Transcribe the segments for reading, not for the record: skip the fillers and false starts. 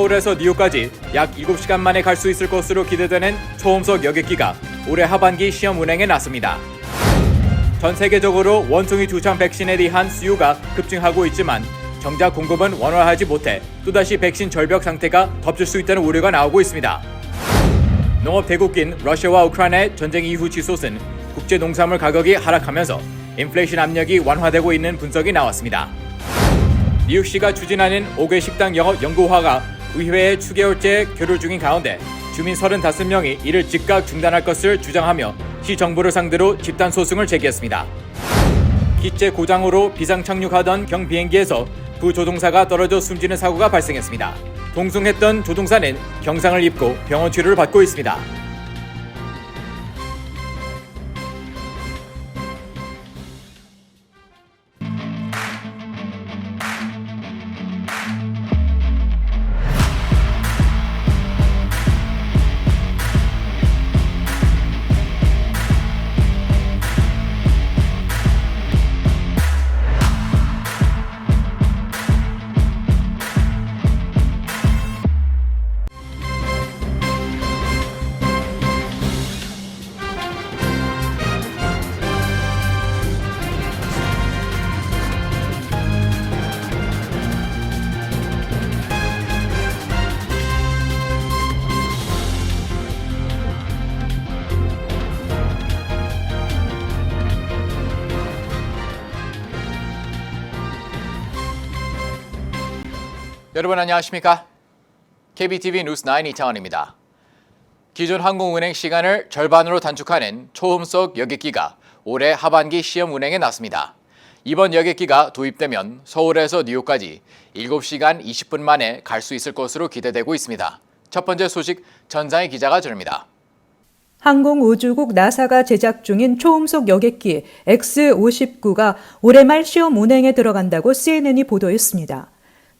서울에서 뉴욕까지 약 7시간 만에 갈 수 있을 것으로 기대되는 초음속 여객기가 올해 하반기 시험 운행에 나섭니다. 전 세계적으로 원숭이 두창 백신에 대한 수요가 급증하고 있지만 정작 공급은 원활하지 못해 또다시 백신 절벽 상태가 덮칠 수 있다는 우려가 나오고 있습니다. 농업 대국인 러시아와 우크라이나의 전쟁 이후 치솟은 국제 농산물 가격이 하락하면서 인플레이션 압력이 완화되고 있는 분석이 나왔습니다. 뉴욕시가 추진하는 5개 식당 영업 연구화가 의회에 추개월째 교류 중인 가운데 주민 35명이 이를 즉각 중단할 것을 주장하며 시 정부를 상대로 집단 소송을 제기했습니다. 기체 고장으로 비상 착륙하던 경비행기에서 부조종사가 떨어져 숨지는 사고가 발생했습니다. 동승했던 조종사는 경상을 입고 병원 치료를 받고 있습니다. 여러분 안녕하십니까? KBTV 뉴스 9 이창원입니다. 기존 항공 운행 시간을 절반으로 단축하는 초음속 여객기가 올해 하반기 시험 운행에 나섭니다. 이번 여객기가 도입되면 서울에서 뉴욕까지 7시간 20분 만에 갈 수 있을 것으로 기대되고 있습니다. 첫 번째 소식 전상희 기자가 전합니다. 항공우주국 나사가 제작 중인 초음속 여객기 X-59가 올해 말 시험 운행에 들어간다고 CNN이 보도했습니다.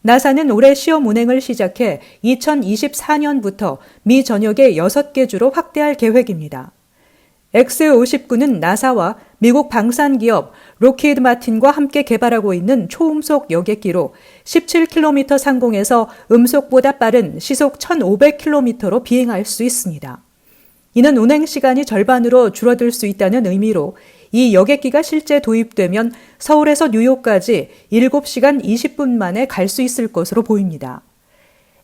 나사는 올해 시험 운행을 시작해 2024년부터 미 전역의 6개 주로 확대할 계획입니다. X-59는 나사와 미국 방산기업 록히드 마틴과 함께 개발하고 있는 초음속 여객기로 17km 상공에서 음속보다 빠른 시속 1500km로 비행할 수 있습니다. 이는 운행 시간이 절반으로 줄어들 수 있다는 의미로 이 여객기가 실제 도입되면 서울에서 뉴욕까지 7시간 20분 만에 갈 수 있을 것으로 보입니다.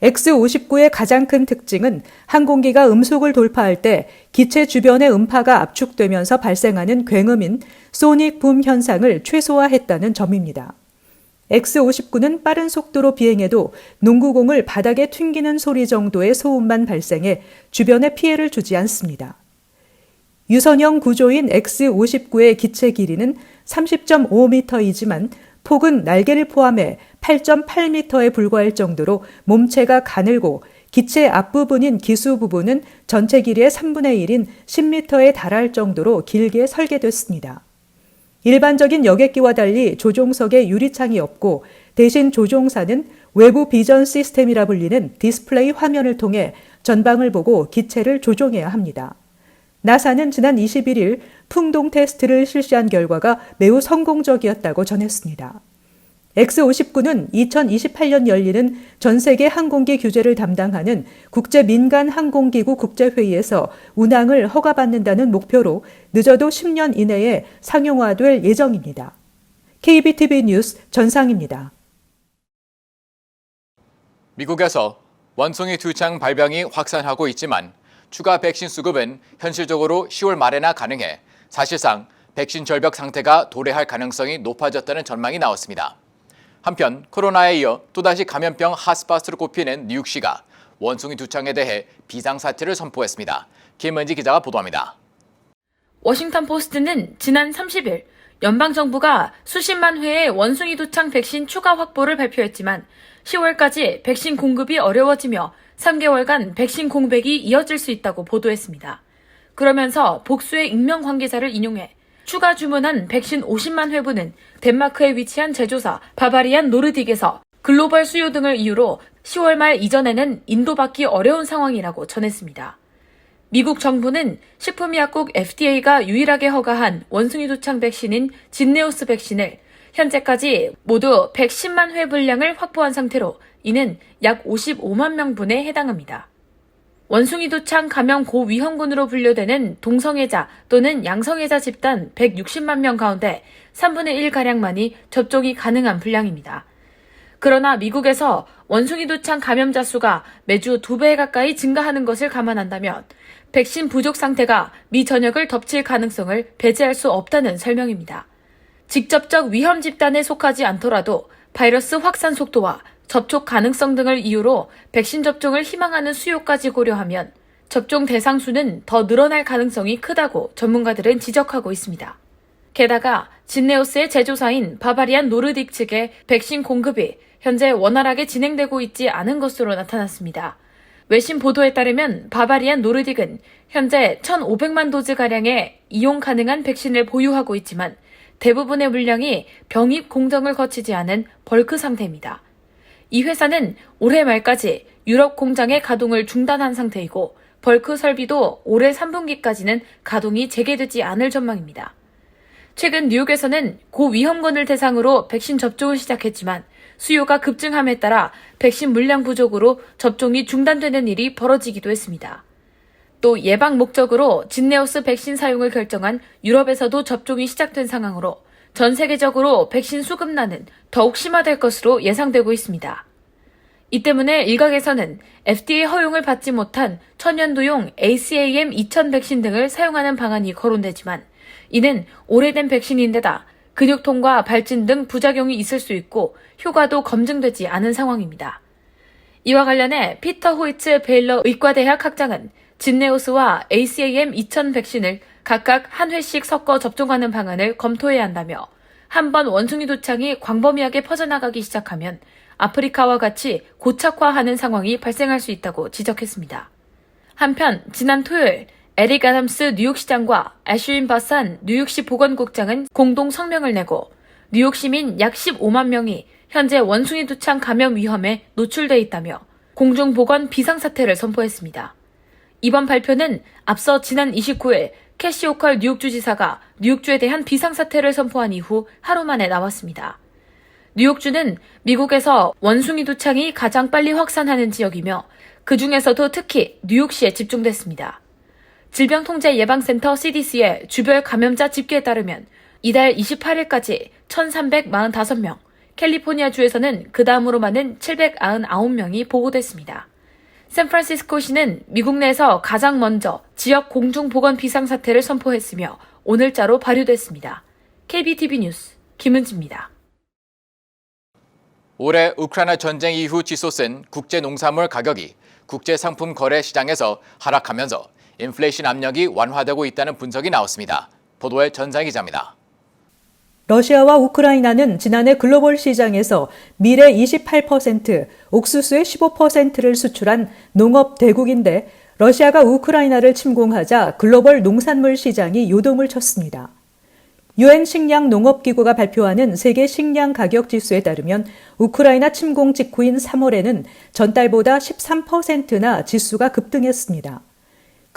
X-59의 가장 큰 특징은 항공기가 음속을 돌파할 때 기체 주변의 음파가 압축되면서 발생하는 굉음인 소닉 붐 현상을 최소화했다는 점입니다. X-59는 빠른 속도로 비행해도 농구공을 바닥에 튕기는 소리 정도의 소음만 발생해 주변에 피해를 주지 않습니다. 유선형 구조인 X-59의 기체 길이는 30.5m이지만 폭은 날개를 포함해 8.8m에 불과할 정도로 몸체가 가늘고 기체 앞부분인 기수 부분은 전체 길이의 3분의 1인 10m에 달할 정도로 길게 설계됐습니다. 일반적인 여객기와 달리 조종석에 유리창이 없고 대신 조종사는 외부 비전 시스템이라 불리는 디스플레이 화면을 통해 전방을 보고 기체를 조종해야 합니다. 나사는 지난 21일 풍동 테스트를 실시한 결과가 매우 성공적이었다고 전했습니다. X-59는 2028년 열리는 전 세계 항공기 규제를 담당하는 국제민간항공기구 국제회의에서 운항을 허가받는다는 목표로 늦어도 10년 이내에 상용화될 예정입니다. KBTV 뉴스 전상입니다. 미국에서 원숭이 두창 발병이 확산하고 있지만 추가 백신 수급은 현실적으로 10월 말에나 가능해 사실상 백신 절벽 상태가 도래할 가능성이 높아졌다는 전망이 나왔습니다. 한편 코로나에 이어 또다시 감염병 핫스팟으로 꼽히는 뉴욕시가 원숭이 두창에 대해 비상사태를 선포했습니다. 김은지 기자가 보도합니다. 워싱턴 포스트는 지난 30일 연방정부가 수십만 회의 원숭이 두창 백신 추가 확보를 발표했지만 10월까지 백신 공급이 어려워지며 3개월간 백신 공백이 이어질 수 있다고 보도했습니다. 그러면서 복수의 익명 관계자를 인용해 추가 주문한 백신 50만 회분은 덴마크에 위치한 제조사 바바리안 노르딕에서 글로벌 수요 등을 이유로 10월 말 이전에는 인도받기 어려운 상황이라고 전했습니다. 미국 정부는 식품의약국 FDA가 유일하게 허가한 원숭이 두창 백신인 진네우스 백신을 현재까지 모두 110만 회 분량을 확보한 상태로 이는 약 55만 명분에 해당합니다. 원숭이 두창 감염 고위험군으로 분류되는 동성애자 또는 양성애자 집단 160만 명 가운데 3분의 1가량만이 접종이 가능한 분량입니다. 그러나 미국에서 원숭이 두창 감염자 수가 매주 2배 가까이 증가하는 것을 감안한다면 백신 부족 상태가 미 전역을 덮칠 가능성을 배제할 수 없다는 설명입니다. 직접적 위험 집단에 속하지 않더라도 바이러스 확산 속도와 접촉 가능성 등을 이유로 백신 접종을 희망하는 수요까지 고려하면 접종 대상 수는 더 늘어날 가능성이 크다고 전문가들은 지적하고 있습니다. 게다가 진네우스의 제조사인 바바리안 노르딕 측의 백신 공급이 현재 원활하게 진행되고 있지 않은 것으로 나타났습니다. 외신 보도에 따르면 바바리안 노르딕은 현재 1,500만 도즈가량의 이용 가능한 백신을 보유하고 있지만 대부분의 물량이 병입 공정을 거치지 않은 벌크 상태입니다. 이 회사는 올해 말까지 유럽 공장의 가동을 중단한 상태이고 벌크 설비도 올해 3분기까지는 가동이 재개되지 않을 전망입니다. 최근 뉴욕에서는 고위험군을 대상으로 백신 접종을 시작했지만 수요가 급증함에 따라 백신 물량 부족으로 접종이 중단되는 일이 벌어지기도 했습니다. 또 예방 목적으로 진네우스 백신 사용을 결정한 유럽에서도 접종이 시작된 상황으로 전 세계적으로 백신 수급난은 더욱 심화될 것으로 예상되고 있습니다. 이 때문에 일각에서는 FDA 허용을 받지 못한 천연두용 ACAM2000 백신 등을 사용하는 방안이 거론되지만 이는 오래된 백신인데다 근육통과 발진 등 부작용이 있을 수 있고 효과도 검증되지 않은 상황입니다. 이와 관련해 피터 호이츠 베일러 의과대학 학장은 진네우스와 ACAM2000 백신을 각각 한 회씩 섞어 접종하는 방안을 검토해야 한다며 한번 원숭이 두창이 광범위하게 퍼져나가기 시작하면 아프리카와 같이 고착화하는 상황이 발생할 수 있다고 지적했습니다. 한편 지난 토요일 에릭 애덤스 뉴욕시장과 애슈윈 바산 뉴욕시 보건국장은 공동 성명을 내고 뉴욕 시민 약 15만 명이 현재 원숭이 두창 감염 위험에 노출돼 있다며 공중보건 비상사태를 선포했습니다. 이번 발표는 앞서 지난 29일 캐시 호컬 뉴욕주 지사가 뉴욕주에 대한 비상사태를 선포한 이후 하루 만에 나왔습니다. 뉴욕주는 미국에서 원숭이 두창이 가장 빨리 확산하는 지역이며 그 중에서도 특히 뉴욕시에 집중됐습니다. 질병통제예방센터 CDC의 주별 감염자 집계에 따르면 이달 28일까지 1,345명, 캘리포니아주에서는 그 다음으로 많은 799명이 보고됐습니다. 샌프란시스코시는 미국 내에서 가장 먼저 지역 공중보건 비상사태를 선포했으며 오늘자로 발효됐습니다. KBTV 뉴스 김은지입니다. 올해 우크라이나 전쟁 이후 치솟은 국제농산물 가격이 국제상품 거래 시장에서 하락하면서 인플레이션 압력이 완화되고 있다는 분석이 나왔습니다. 보도에 전장 기자입니다. 러시아와 우크라이나는 지난해 글로벌 시장에서 밀의 28%, 옥수수의 15%를 수출한 농업 대국인데 러시아가 우크라이나를 침공하자 글로벌 농산물 시장이 요동을 쳤습니다. 유엔 식량농업기구가 발표하는 세계 식량 가격 지수에 따르면 우크라이나 침공 직후인 3월에는 전달보다 13%나 지수가 급등했습니다.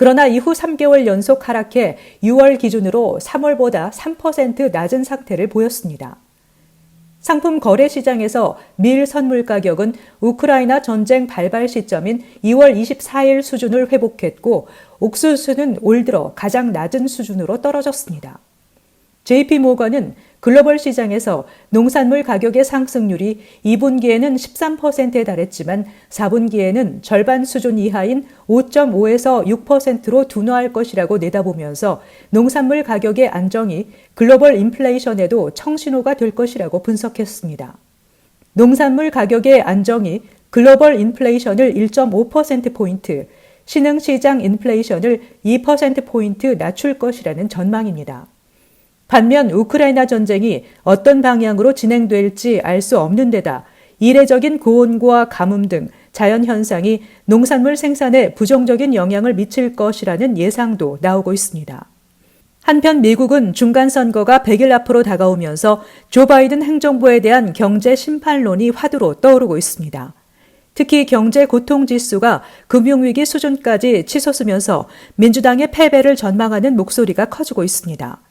그러나 이후 3개월 연속 하락해 6월 기준으로 3월보다 3% 낮은 상태를 보였습니다. 상품 거래 시장에서 밀 선물 가격은 우크라이나 전쟁 발발 시점인 2월 24일 수준을 회복했고 옥수수는 올 들어 가장 낮은 수준으로 떨어졌습니다. JP모건은 글로벌 시장에서 농산물 가격의 상승률이 2분기에는 13%에 달했지만 4분기에는 절반 수준 이하인 5.5에서 6%로 둔화할 것이라고 내다보면서 농산물 가격의 안정이 글로벌 인플레이션에도 청신호가 될 것이라고 분석했습니다. 농산물 가격의 안정이 글로벌 인플레이션을 1.5%포인트, 신흥시장 인플레이션을 2%포인트 낮출 것이라는 전망입니다. 반면 우크라이나 전쟁이 어떤 방향으로 진행될지 알 수 없는 데다 이례적인 고온과 가뭄 등 자연현상이 농산물 생산에 부정적인 영향을 미칠 것이라는 예상도 나오고 있습니다. 한편 미국은 중간선거가 100일 앞으로 다가오면서 조 바이든 행정부에 대한 경제 심판론이 화두로 떠오르고 있습니다. 특히 경제 고통지수가 금융위기 수준까지 치솟으면서 민주당의 패배를 전망하는 목소리가 커지고 있습니다.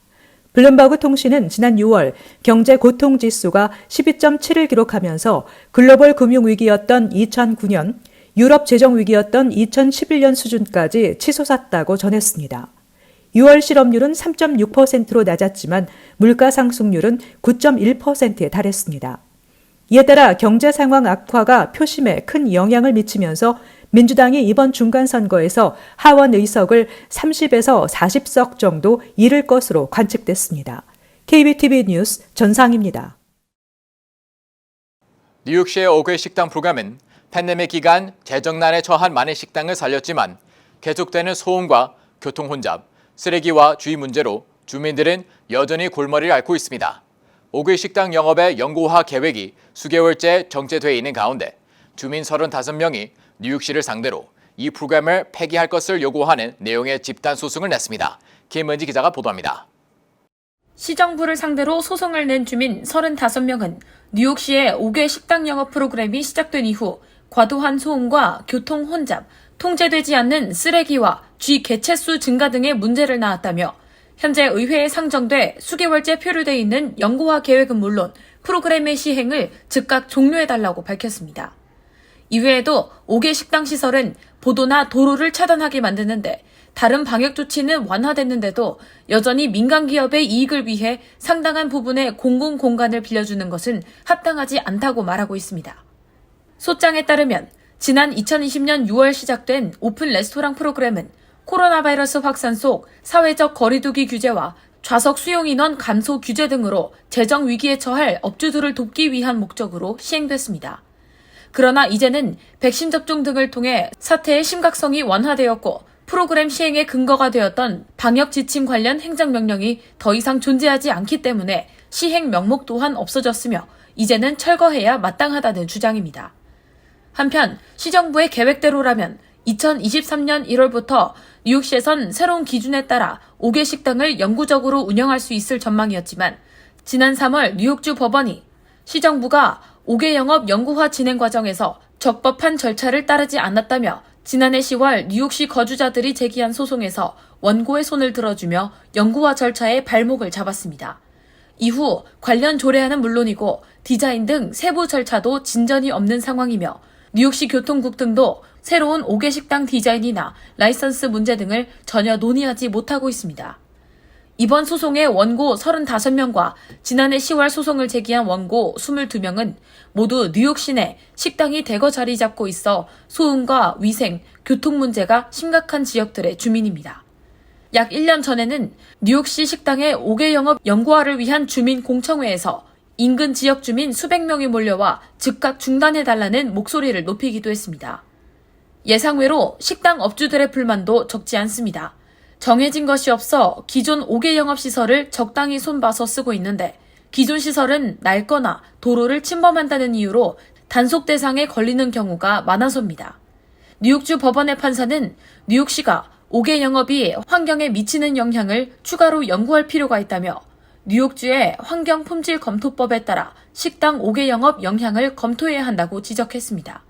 블룸버그 통신은 지난 6월 경제 고통 지수가 12.7을 기록하면서 글로벌 금융 위기였던 2009년, 유럽 재정 위기였던 2011년 수준까지 치솟았다고 전했습니다. 6월 실업률은 3.6%로 낮았지만 물가 상승률은 9.1%에 달했습니다. 이에 따라 경제 상황 악화가 표심에 큰 영향을 미치면서 민주당이 이번 중간선거에서 하원 의석을 30에서 40석 정도 잃을 것으로 관측됐습니다. KBTV 뉴스 전상입니다. 뉴욕시의 5개 식당 프로그램은 팬데믹 기간 재정난에 처한 많은 식당을 살렸지만 계속되는 소음과 교통 혼잡, 쓰레기와 주의 문제로 주민들은 여전히 골머리를 앓고 있습니다. 5개 식당 영업의 영구화 계획이 수개월째 정체되어 있는 가운데 주민 35명이 뉴욕시를 상대로 이 프로그램을 폐기할 것을 요구하는 내용의 집단 소송을 냈습니다. 김은지 기자가 보도합니다. 시정부를 상대로 소송을 낸 주민 35명은 뉴욕시의 5개 식당 영업 프로그램이 시작된 이후 과도한 소음과 교통 혼잡, 통제되지 않는 쓰레기와 쥐 개체수 증가 등의 문제를 낳았다며 현재 의회에 상정돼 수개월째 표류돼 있는 영구화 계획은 물론 프로그램의 시행을 즉각 종료해달라고 밝혔습니다. 이외에도 5개 식당 시설은 보도나 도로를 차단하게 만드는데 다른 방역 조치는 완화됐는데도 여전히 민간 기업의 이익을 위해 상당한 부분의 공공 공간을 빌려주는 것은 합당하지 않다고 말하고 있습니다. 소장에 따르면 지난 2020년 6월 시작된 오픈 레스토랑 프로그램은 코로나 바이러스 확산 속 사회적 거리두기 규제와 좌석 수용 인원 감소 규제 등으로 재정 위기에 처할 업주들을 돕기 위한 목적으로 시행됐습니다. 그러나 이제는 백신 접종 등을 통해 사태의 심각성이 완화되었고 프로그램 시행의 근거가 되었던 방역 지침 관련 행정명령이 더 이상 존재하지 않기 때문에 시행 명목 또한 없어졌으며 이제는 철거해야 마땅하다는 주장입니다. 한편 시정부의 계획대로라면 2023년 1월부터 뉴욕시에선 새로운 기준에 따라 5개 식당을 영구적으로 운영할 수 있을 전망이었지만 지난 3월 뉴욕주 법원이 시정부가 5개 영업 영구화 진행 과정에서 적법한 절차를 따르지 않았다며 지난해 10월 뉴욕시 거주자들이 제기한 소송에서 원고의 손을 들어주며 영구화 절차의 발목을 잡았습니다. 이후 관련 조례안은 물론이고 디자인 등 세부 절차도 진전이 없는 상황이며 뉴욕시 교통국 등도 새로운 5개 식당 디자인이나 라이선스 문제 등을 전혀 논의하지 못하고 있습니다. 이번 소송의 원고 35명과 지난해 10월 소송을 제기한 원고 22명은 모두 뉴욕시 내 식당이 대거 자리 잡고 있어 소음과 위생, 교통 문제가 심각한 지역들의 주민입니다. 약 1년 전에는 뉴욕시 식당의 5개 영업 영구화를 위한 주민 공청회에서 인근 지역 주민 수백 명이 몰려와 즉각 중단해달라는 목소리를 높이기도 했습니다. 예상외로 식당 업주들의 불만도 적지 않습니다. 정해진 것이 없어 기존 5개 영업시설을 적당히 손봐서 쓰고 있는데 기존 시설은 낡거나 도로를 침범한다는 이유로 단속 대상에 걸리는 경우가 많아서입니다. 뉴욕주 법원의 판사는 뉴욕시가 5개 영업이 환경에 미치는 영향을 추가로 연구할 필요가 있다며 뉴욕주의 환경품질검토법에 따라 식당 5개 영업 영향을 검토해야 한다고 지적했습니다.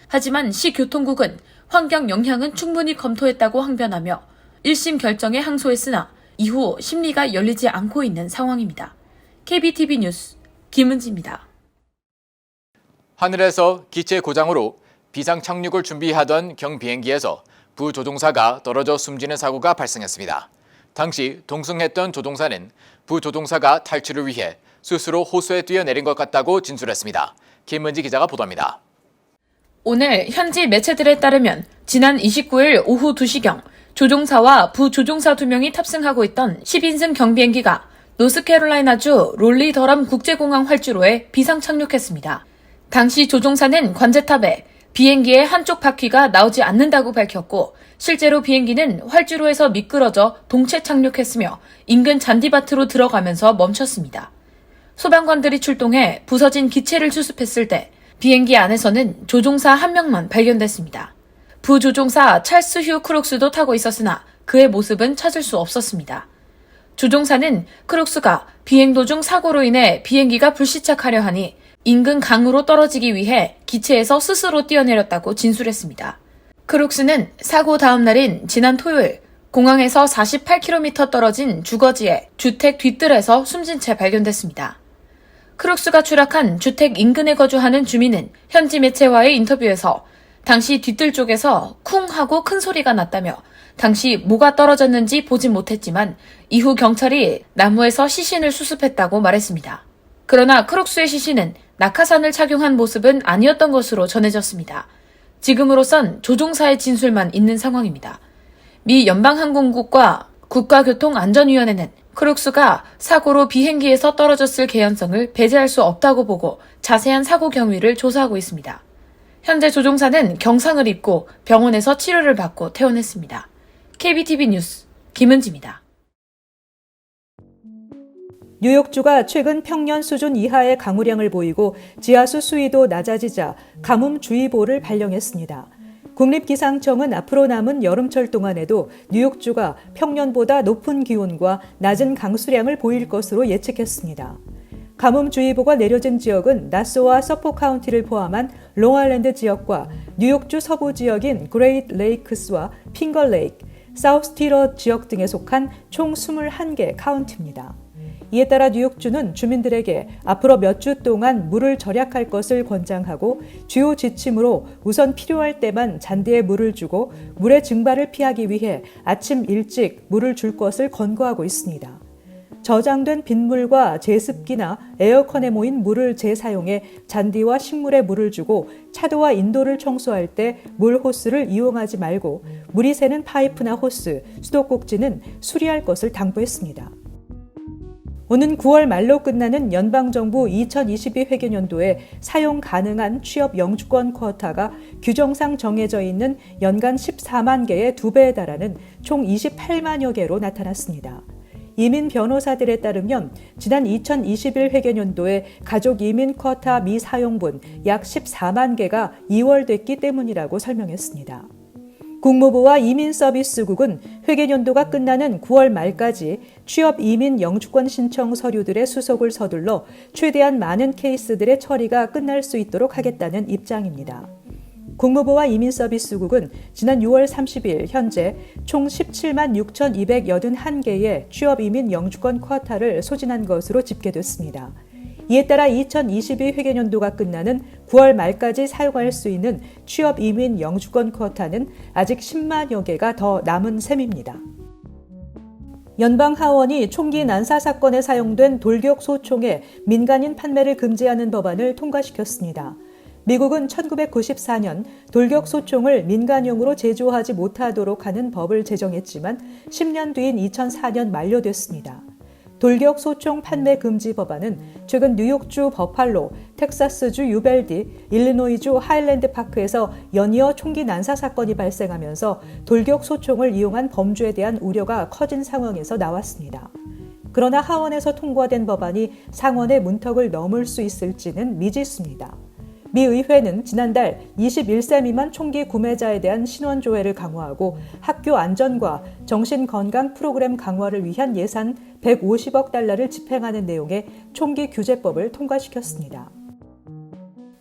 하지만 시교통국은 환경 영향은 충분히 검토했다고 항변하며 1심 결정에 항소했으나 이후 심리가 열리지 않고 있는 상황입니다. KBTV 뉴스 김은지입니다. 하늘에서 기체 고장으로 비상 착륙을 준비하던 경비행기에서 부조종사가 떨어져 숨지는 사고가 발생했습니다. 당시 동승했던 조종사는 부조종사가 탈출을 위해 스스로 호수에 뛰어내린 것 같다고 진술했습니다. 김은지 기자가 보도합니다. 오늘 현지 매체들에 따르면 지난 29일 오후 2시경 조종사와 부조종사 2명이 탑승하고 있던 10인승 경비행기가 노스캐롤라이나주 롤리 더럼 국제공항 활주로에 비상 착륙했습니다. 당시 조종사는 관제탑에 비행기의 한쪽 바퀴가 나오지 않는다고 밝혔고 실제로 비행기는 활주로에서 미끄러져 동체 착륙했으며 인근 잔디밭으로 들어가면서 멈췄습니다. 소방관들이 출동해 부서진 기체를 수습했을 때 비행기 안에서는 조종사 1명만 발견됐습니다. 부조종사 찰스 휴 크룩스도 타고 있었으나 그의 모습은 찾을 수 없었습니다. 조종사는 크룩스가 비행 도중 사고로 인해 비행기가 불시착하려 하니 인근 강으로 떨어지기 위해 기체에서 스스로 뛰어내렸다고 진술했습니다. 크룩스는 사고 다음 날인 지난 토요일 공항에서 48km 떨어진 주거지의 주택 뒷뜰에서 숨진 채 발견됐습니다. 크룩스가 추락한 주택 인근에 거주하는 주민은 현지 매체와의 인터뷰에서 당시 뒷뜰 쪽에서 쿵 하고 큰 소리가 났다며 당시 뭐가 떨어졌는지 보진 못했지만 이후 경찰이 나무에서 시신을 수습했다고 말했습니다. 그러나 크룩스의 시신은 낙하산을 착용한 모습은 아니었던 것으로 전해졌습니다. 지금으로선 조종사의 진술만 있는 상황입니다. 미 연방항공국과 국가교통안전위원회는 크룩스가 사고로 비행기에서 떨어졌을 개연성을 배제할 수 없다고 보고 자세한 사고 경위를 조사하고 있습니다. 현재 조종사는 경상을 입고 병원에서 치료를 받고 퇴원했습니다. KBTV 뉴스 김은지입니다. 뉴욕주가 최근 평년 수준 이하의 강우량을 보이고 지하수 수위도 낮아지자 가뭄주의보를 발령했습니다. 국립기상청은 앞으로 남은 여름철 동안에도 뉴욕주가 평년보다 높은 기온과 낮은 강수량을 보일 것으로 예측했습니다. 가뭄주의보가 내려진 지역은 나소와 서포 카운티를 포함한 롱아일랜드 지역과 뉴욕주 서부 지역인 그레이트 레이크스와 핑거 레이크, 사우스 티러 지역 등에 속한 총 21개 카운티입니다. 이에 따라 뉴욕주는 주민들에게 앞으로 몇 주 동안 물을 절약할 것을 권장하고 주요 지침으로 우선 필요할 때만 잔디에 물을 주고 물의 증발을 피하기 위해 아침 일찍 물을 줄 것을 권고하고 있습니다. 저장된 빗물과 제습기나 에어컨에 모인 물을 재사용해 잔디와 식물에 물을 주고 차도와 인도를 청소할 때 물 호스를 이용하지 말고 물이 새는 파이프나 호스, 수도꼭지는 수리할 것을 당부했습니다. 오는 9월 말로 끝나는 연방정부 2022 회계연도에 사용 가능한 취업 영주권 쿼타가 규정상 정해져 있는 연간 14만 개의 2배에 달하는 총 28만여 개로 나타났습니다. 이민 변호사들에 따르면 지난 2021 회계연도에 가족 이민 쿼타 미사용분 약 14만 개가 이월됐기 때문이라고 설명했습니다. 국무부와 이민서비스국은 회계연도가 끝나는 9월 말까지 취업 이민 영주권 신청 서류들의 수속을 서둘러 최대한 많은 케이스들의 처리가 끝날 수 있도록 하겠다는 입장입니다. 국무부와 이민서비스국은 지난 6월 30일 현재 총 17만 6,281개의 취업 이민 영주권 쿼타를 소진한 것으로 집계됐습니다. 이에 따라 2022 회계연도가 끝나는 9월 말까지 사용할 수 있는 취업 이민 영주권 쿼타는 아직 10만여 개가 더 남은 셈입니다. 연방하원이 총기 난사 사건에 사용된 돌격 소총의 민간인 판매를 금지하는 법안을 통과시켰습니다. 미국은 1994년 돌격 소총을 민간용으로 제조하지 못하도록 하는 법을 제정했지만 10년 뒤인 2004년 만료됐습니다. 돌격 소총 판매 금지 법안은 최근 뉴욕주 버팔로, 텍사스주 유벨디, 일리노이주 하일랜드 파크에서 연이어 총기 난사 사건이 발생하면서 돌격 소총을 이용한 범죄에 대한 우려가 커진 상황에서 나왔습니다. 그러나 하원에서 통과된 법안이 상원의 문턱을 넘을 수 있을지는 미지수입니다. 미 의회는 지난달 21세 미만 총기 구매자에 대한 신원 조회를 강화하고 학교 안전과 정신건강 프로그램 강화를 위한 예산 150억 달러를 집행하는 내용의 총기 규제법을 통과시켰습니다.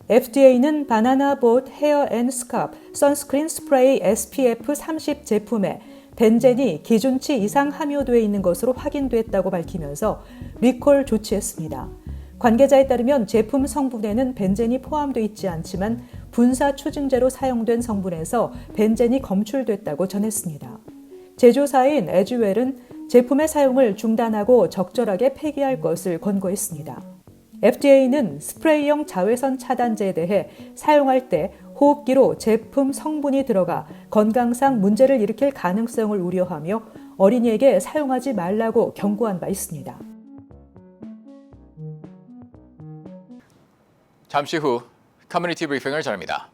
FDA는 바나나 보트 헤어 앤 스카프 선스크린 스프레이 SPF 30 제품에 벤젠이 기준치 이상 함유되어 있는 것으로 확인됐다고 밝히면서 리콜 조치했습니다. 관계자에 따르면 제품 성분에는 벤젠이 포함되어 있지 않지만 분사 추징제로 사용된 성분에서 벤젠이 검출됐다고 전했습니다. 제조사인 에듀웰은 제품의 사용을 중단하고 적절하게 폐기할 것을 권고했습니다. FDA는 스프레이형 자외선 차단제에 대해 사용할 때 호흡기로 제품 성분이 들어가 건강상 문제를 일으킬 가능성을 우려하며 어린이에게 사용하지 말라고 경고한 바 있습니다. 잠시 후 커뮤니티 브리핑을 전합니다.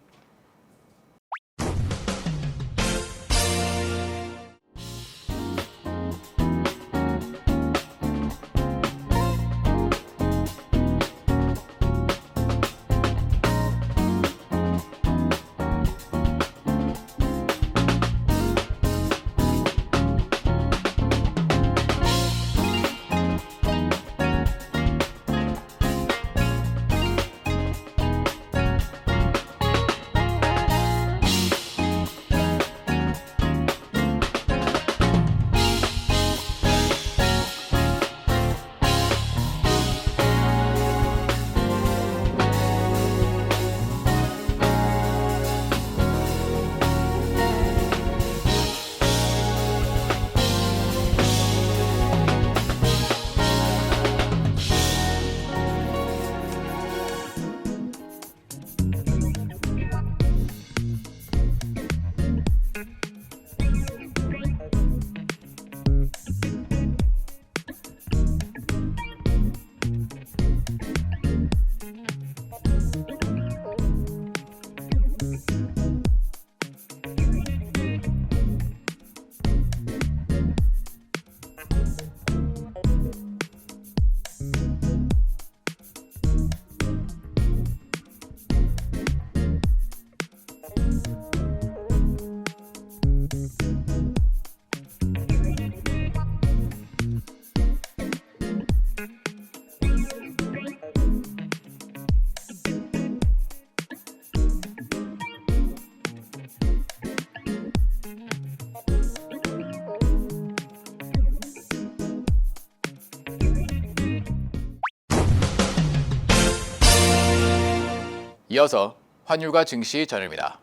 이어서 환율과 증시 전해드립니다.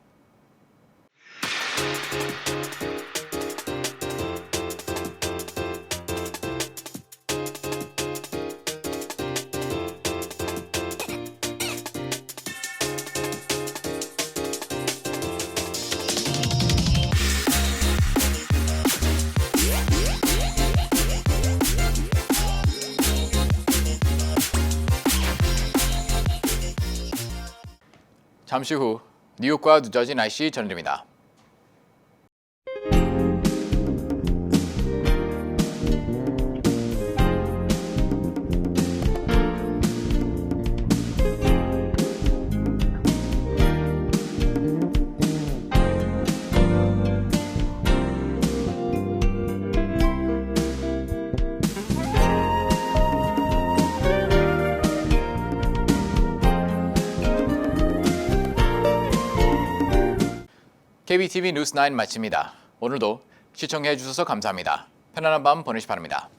잠시 후 뉴욕과 뉴저지 날씨 전해드립니다. KBTV 뉴스 9 마칩니다. 오늘도 시청해 주셔서 감사합니다. 편안한 밤 보내시 바랍니다.